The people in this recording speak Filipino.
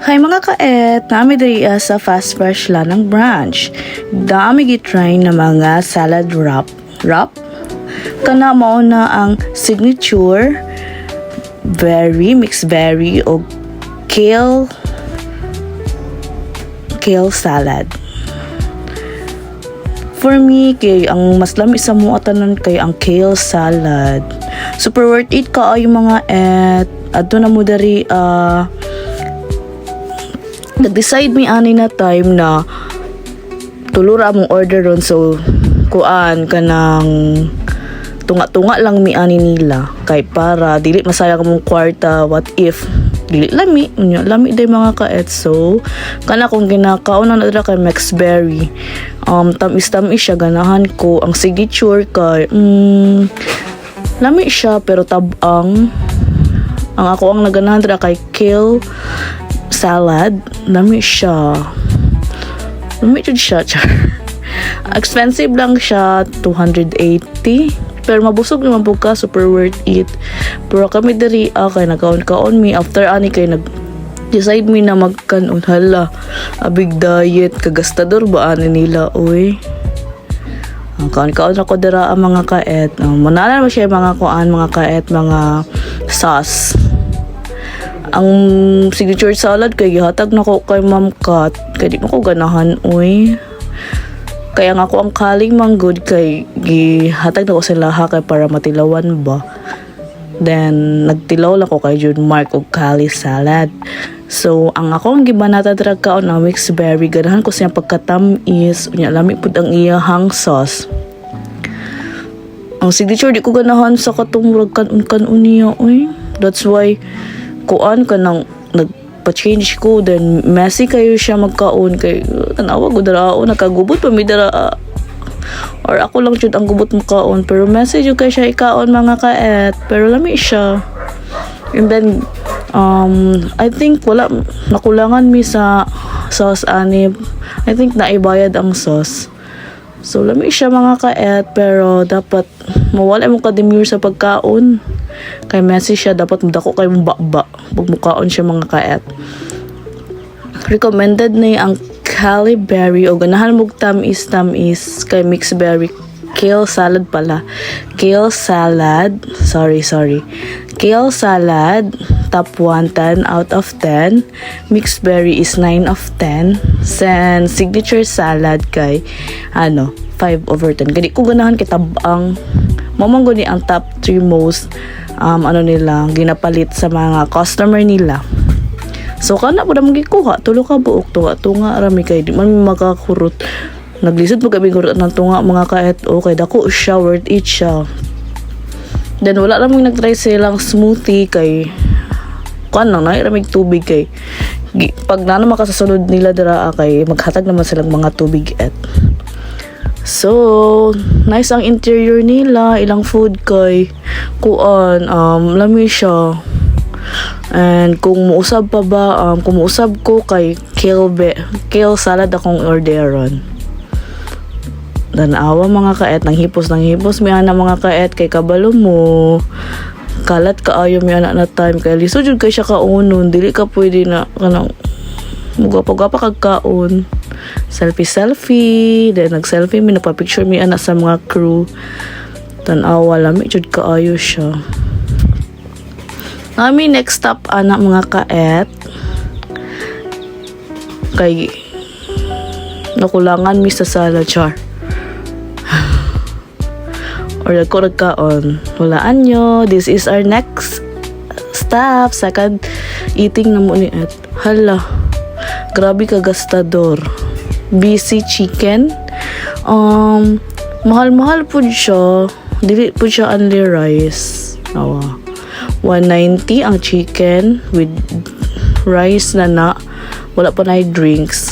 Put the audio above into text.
Hi mga kaet, nami diri sa Fast Fresh Lanang Branch. Dami gitry na mga salad wrap. Kana mao na ang signature mixed berry o kale salad. For me, kay ang mas lami sa mga tanan kay ang kale salad. Super worth it ka yung mga adto na mo dari nag-decide mi ani na time na tulura mong order ron, so kuan kanang tunga-tunga lang mi ani nila kay para dili masayang mong kwarta. What if dili lami day mga kaet, so kana kung ginakaon na dira kay Maxberry, tamis siya, ganahan ko ang signature kay lami siya pero tabang. Ang ako ang naganahan dira kay kale salad, lami siya char. Expensive lang siya, 280, pero mabusog naman po ka, super worth it. Pero kami diri kay nagkaon mi after ani kay decide mi na magkanon. Hala, a big diet, kagastador ba ani nila oy. Ang kaon ako dira mga kaet. Manala ba siya mga kuan mga kaet, mga sauce. Ang signature salad kay gihatag na ko kay Ma'am Kat, kay di mo ko ganahan oy. Kaya nga ako ang kaling manggod kay gihatag na ko sila kay para matilawan ba. Then nagtilaw lang ko kay June Mark og kali salad. So ang akong gibanata dira kaon na mixed berry, ganahan ko siyang pagkatamis, unya lami pud ang iyahang sauce. Ang signature di ko ganahan sa katong murag kanon niya oy. That's why kuan ka nang nagpa-change ko, then messy kayo siya magkaon kay tanawa ko darao nakagubot pa mi dara or ako lang jud ang gubot mo kaon, pero messy jud kay siya ikaon mga kaet, pero lami siya. And then I think wala nakulangan mi sa sauce ani. I think naibayad ang sauce. So lami siya mga kaet, pero dapat mawala mo ka-demure sa pagkaon. Kay messy siya, dapat mudako kay mubaba pag mukaon siya mga kaet. Recommended na ang Cali berry o ganahan mo tamis kay mixed berry kale salad pala. Kale salad, sorry. Kale salad, top 1, 10 out of 10. Mixed berry is 9 of 10. Then signature salad kay 5/10. Gani ko ganahan kay tabang. Mamanggo ni ang top 3 most nila ginapalit sa mga customer nila. So kana po na magikuha tulo ka buok tunga rami kay di man makakurot. Naglisod mo kami kurot ng tunga mga kaet, okay dako siya, worth it siya. Then wala raming nagtry silang smoothie kay kanang ramig tubig kay pag nana makasasunod nila dira kay maghatag naman silang mga tubig et. So, nice ang interior nila, ilang food kay kuan, lami siya. And kung muusab pa ba, kung muusab ko kay kale salad akong orderon. Dan awa mga kaet, nang hipos mi ana mga kaet kay kabalo mo. Kalat kaayo mi ana na time kay lisod jud kay siya kaunon, dili ka pwede na kanang mugapa kag kaon. Selfie, then nag-selfie mi, nagpa-picture mi anak sa mga crew. Tanawa lami jud kaayo siya. Nami next stop anak mga kaet kay nakulangan mi sa salad char. Or ko nagkaon. Walaan nyo, this is our next stop, second eating na mo ni et. Hala, grabe ka gastador. BC chicken. Mahal po siya. Dili po siya only rice. 190 ang chicken with rice na wala pa na drinks.